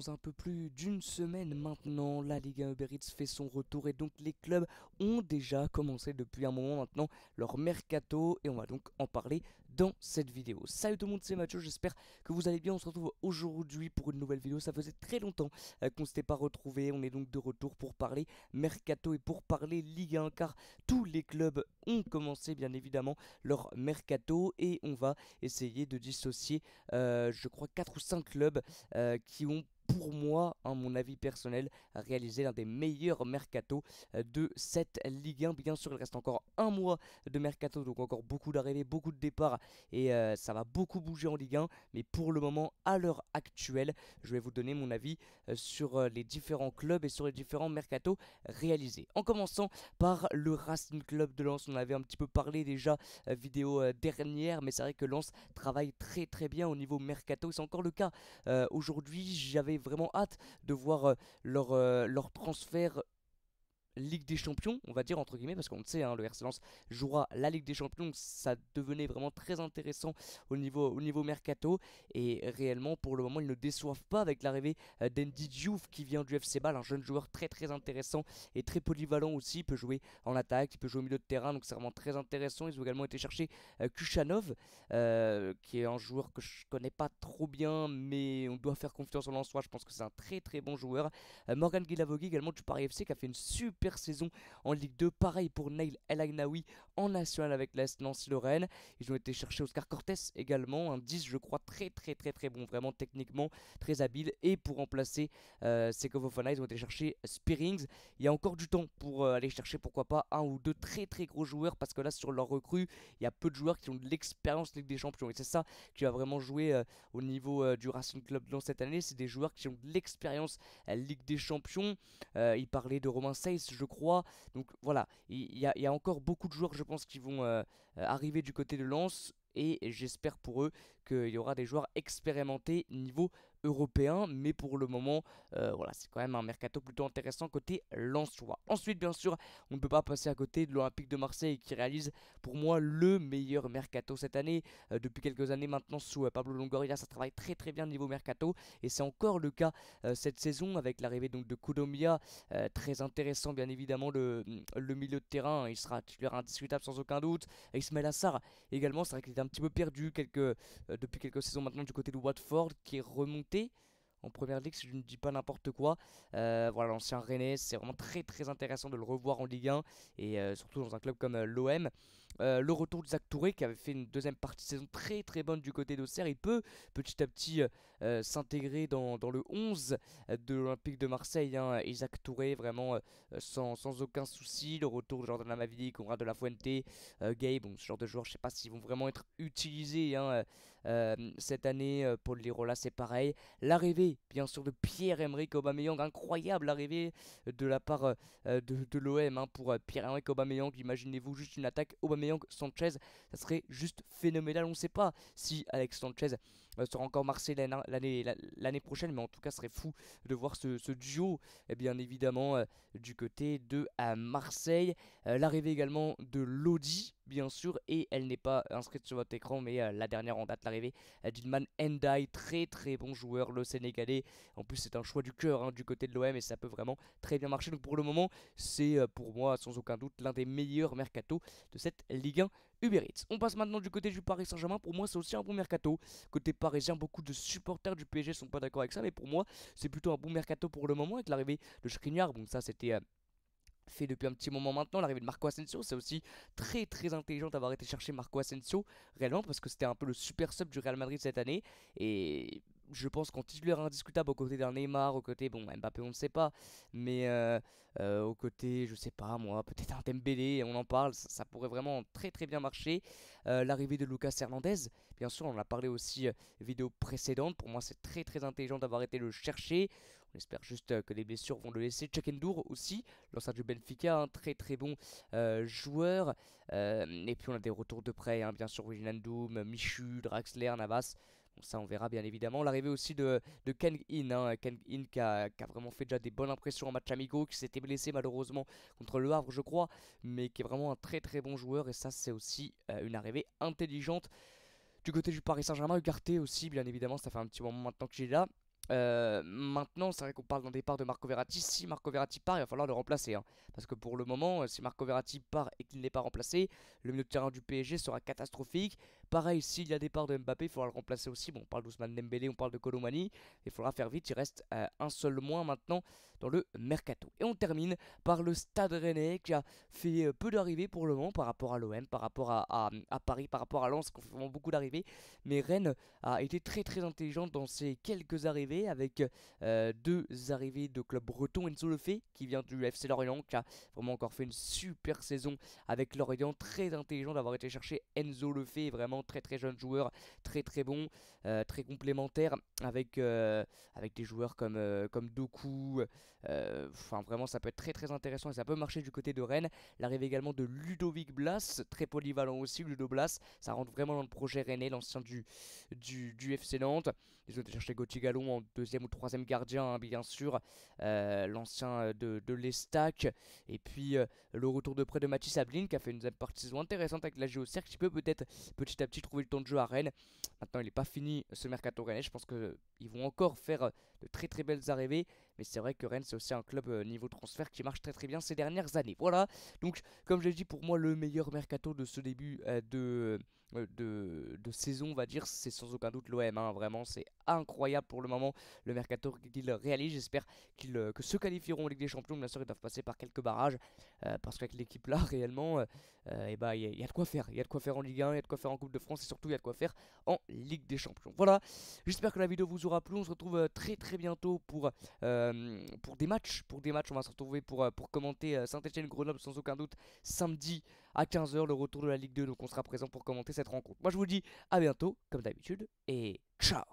dans un peu plus d'une semaine maintenant, la Ligue 1 Uber Eats fait son retour et donc les clubs ont déjà commencé depuis un moment maintenant leur mercato et on va donc en parler dans cette vidéo. Salut tout le monde, c'est Mathieu, j'espère que vous allez bien. On se retrouve aujourd'hui pour une nouvelle vidéo. Ça faisait très longtemps qu'on ne s'était pas retrouvé. On est donc de retour pour parler mercato et pour parler Ligue 1 car tous les clubs ont commencé bien évidemment leur mercato et on va essayer de dissocier je crois 4 ou 5 clubs qui ont pour moi, hein, mon avis personnel, réalisé l'un des meilleurs mercatos de cette Ligue 1. Bien sûr, il reste encore un mois de mercato, donc encore beaucoup d'arrivées, beaucoup de départs, et ça va beaucoup bouger en Ligue 1. Mais pour le moment, à l'heure actuelle, je vais vous donner mon avis sur les différents clubs et sur les différents mercatos réalisés. En commençant par le Racing Club de Lens, on avait un petit peu parlé déjà vidéo dernière, mais c'est vrai que Lens travaille très très bien au niveau mercato, et c'est encore le cas aujourd'hui. J'avais vraiment hâte de voir leur transfert Ligue des Champions, on va dire entre guillemets, parce qu'on le sait, hein, le RC Lens jouera la Ligue des Champions, donc ça devenait vraiment très intéressant au niveau mercato, et réellement pour le moment ils ne déçoivent pas avec l'arrivée d'Andy Diouf qui vient du FC Bâle, un jeune joueur très très intéressant et très polyvalent aussi. Il peut jouer en attaque, il peut jouer au milieu de terrain, donc c'est vraiment très intéressant. Ils ont également été chercher Kuchanov, qui est un joueur que je connais pas trop bien, mais on doit faire confiance en Lensois, je pense que c'est un très très bon joueur. Morgan Guilavogui également du Paris FC qui a fait une super saison en Ligue 2. Pareil pour Nail El Agnaoui en national avec l'AS Nancy-Lorraine. Ils ont été chercher Oscar Cortés également, un 10 je crois très très très très bon, vraiment techniquement très habile. Et pour remplacer Seko Fofana, ils ont été chercher Spearings. Il y a encore du temps pour aller chercher pourquoi pas un ou deux très très gros joueurs, parce que là sur leur recrue, il y a peu de joueurs qui ont de l'expérience Ligue des Champions. Et c'est ça qui va vraiment jouer au niveau du Racing Club dans cette année. C'est des joueurs qui ont de l'expérience Ligue des Champions. Il parlait de Romain Seyss, je crois. Donc voilà, il y a encore beaucoup de joueurs, je pense, qui vont arriver du côté de Lens. Et j'espère pour eux qu'il y aura des joueurs expérimentés niveau européen. Mais pour le moment, voilà, c'est quand même un mercato plutôt intéressant côté lensois. Ensuite, bien sûr, on ne peut pas passer à côté de l'Olympique de Marseille qui réalise pour moi le meilleur mercato cette année. Depuis quelques années maintenant sous Pablo Longoria, ça travaille très très bien niveau mercato. Et c'est encore le cas cette saison avec l'arrivée donc de Koudomia. Très intéressant bien évidemment le milieu de terrain. Il sera titulaire indiscutable sans aucun doute. Ismail Assar également, c'est vrai qu'il était un petit peu perdu depuis quelques saisons maintenant du côté de Watford, qui est remonté en première ligue si je ne dis pas n'importe quoi. Voilà, l'ancien Rennais, c'est vraiment très très intéressant de le revoir en Ligue 1 et surtout dans un club comme l'OM. Le retour de Zach Touré qui avait fait une deuxième partie de saison très très bonne du côté d'Auxerre, il peut petit à petit s'intégrer dans le 11 de l'Olympique de Marseille, hein. Isaac Touré vraiment sans aucun souci. Le retour de Jordan Amavi, Conrad de la Fuente, Gabe, bon, ce genre de joueurs je sais pas s'ils vont vraiment être utilisés, hein, cette année. Paul Lirola c'est pareil. L'arrivée, bien sûr, de Pierre-Emerick Aubameyang, incroyable arrivée de la part de l'OM, hein, pour Pierre-Emerick Aubameyang. Imaginez-vous juste une attaque Aubameyang-Sanchez, ça serait juste phénoménal. On ne sait pas si Alex Sanchez sera encore Marseille l'année prochaine, mais en tout cas, ce serait fou de voir ce duo, bien évidemment, du côté de Marseille. L'arrivée également de Lodi, bien sûr, et elle n'est pas inscrite sur votre écran, mais la dernière en date, l'arrivée d'Ilman Ndiaye, très très bon joueur, le Sénégalais. En plus, c'est un choix du cœur, hein, du côté de l'OM, et ça peut vraiment très bien marcher. Donc pour le moment, c'est pour moi sans aucun doute l'un des meilleurs mercatos de cette Ligue 1 Uber Eats. On passe maintenant du côté du Paris Saint-Germain. Pour moi, c'est aussi un bon mercato. Côté parisien, beaucoup de supporters du PSG sont pas d'accord avec ça, mais pour moi, c'est plutôt un bon mercato pour le moment avec l'arrivée de Skriniar. Bon, ça c'était fait depuis un petit moment maintenant. L'arrivée de Marco Asensio, c'est aussi très très intelligent d'avoir été chercher Marco Asensio réellement, parce que c'était un peu le super sub du Real Madrid cette année, et je pense qu'en titulaire indiscutable aux côtés d'un Neymar, aux côtés, bon, Mbappé on ne sait pas, mais aux côtés, je sais pas moi, peut-être un Dembélé, on en parle, ça pourrait vraiment très très bien marcher. L'arrivée de Lucas Hernandez, bien sûr, on en a parlé aussi vidéo précédente. Pour moi, c'est très très intelligent d'avoir été le chercher. On espère juste que les blessures vont le laisser. Chekendour aussi, l'ancien du Benfica, un très très bon joueur. Et puis on a des retours de près, hein, bien sûr, Wijnaldum, Michu, Draxler, Navas. Bon, ça on verra bien évidemment. L'arrivée aussi de Kang In, hein, Kang In qui a vraiment fait déjà des bonnes impressions en match amicaux, qui s'était blessé malheureusement contre le Havre je crois, mais qui est vraiment un très très bon joueur, et ça c'est aussi une arrivée intelligente. Du côté du Paris Saint-Germain, Ugarte aussi, bien évidemment, ça fait un petit moment maintenant qu'il est là. Maintenant, c'est vrai qu'on parle d'un départ de Marco Verratti. Si Marco Verratti part, il va falloir le remplacer, hein. Parce que pour le moment, si Marco Verratti part et qu'il n'est pas remplacé, le milieu de terrain du PSG sera catastrophique. Pareil, s'il y a départ de Mbappé, il faudra le remplacer aussi. Bon, on parle d'Ousmane Dembélé, on parle de Kolo Muani. Il faudra faire vite, il reste un seul moins maintenant dans le mercato. Et on termine par le Stade Rennais qui a fait peu d'arrivées pour le moment par rapport à l'OM, par rapport à Paris, par rapport à Lens qui ont fait vraiment beaucoup d'arrivées. Mais Rennes a été très très intelligente dans ses quelques arrivées avec deux arrivées de club breton. Enzo Lefebvre qui vient du FC Lorient, qui a vraiment encore fait une super saison avec Lorient. Très intelligent d'avoir été chercher Enzo Lefebvre, vraiment très très jeune joueur, très très bon, très complémentaire avec des joueurs comme Doku. Enfin vraiment ça peut être très très intéressant et ça peut marcher du côté de Rennes. L'arrivée également de Ludovic Blas, très polyvalent aussi. Ludo Blas, ça rentre vraiment dans le projet rennais, l'ancien du FC Nantes. Ils ont été chercher Gauthier Gallon en deuxième ou troisième gardien, hein, bien sûr, l'ancien de l'Estac. Et puis le retour de près de Mathis Ablin qui a fait une deuxième partie saison intéressante avec la Géocercle, qui peut peut-être petit à petit trouver le temps de jeu à Rennes. Maintenant, il n'est pas fini ce mercato rennais. Je pense qu'ils vont encore faire de très très belles arrivées. Mais c'est vrai que Rennes, c'est aussi un club niveau transfert qui marche très très bien ces dernières années. Voilà, donc comme je l'ai dit, pour moi, le meilleur mercato de ce début de saison, on va dire, c'est sans aucun doute l'OM, hein. Vraiment, c'est incroyable pour le moment le mercato qu'ils réalisent. J'espère que se qualifieront en Ligue des Champions. Bien sûr, ils doivent passer par quelques barrages parce qu'avec l'équipe là, réellement, et bah, il y a de quoi faire. Il y a de quoi faire en Ligue 1, il y a de quoi faire en Coupe de France et surtout, il y a de quoi faire en Ligue des Champions. Voilà, j'espère que la vidéo vous aura plu. On se retrouve très très bientôt pour des matchs. On va se retrouver pour commenter Saint-Etienne-Grenoble sans aucun doute samedi à 15 h, le retour de la Ligue 2. Donc on sera présent pour commenter cette rencontre. Moi je vous dis à bientôt, comme d'habitude, et ciao.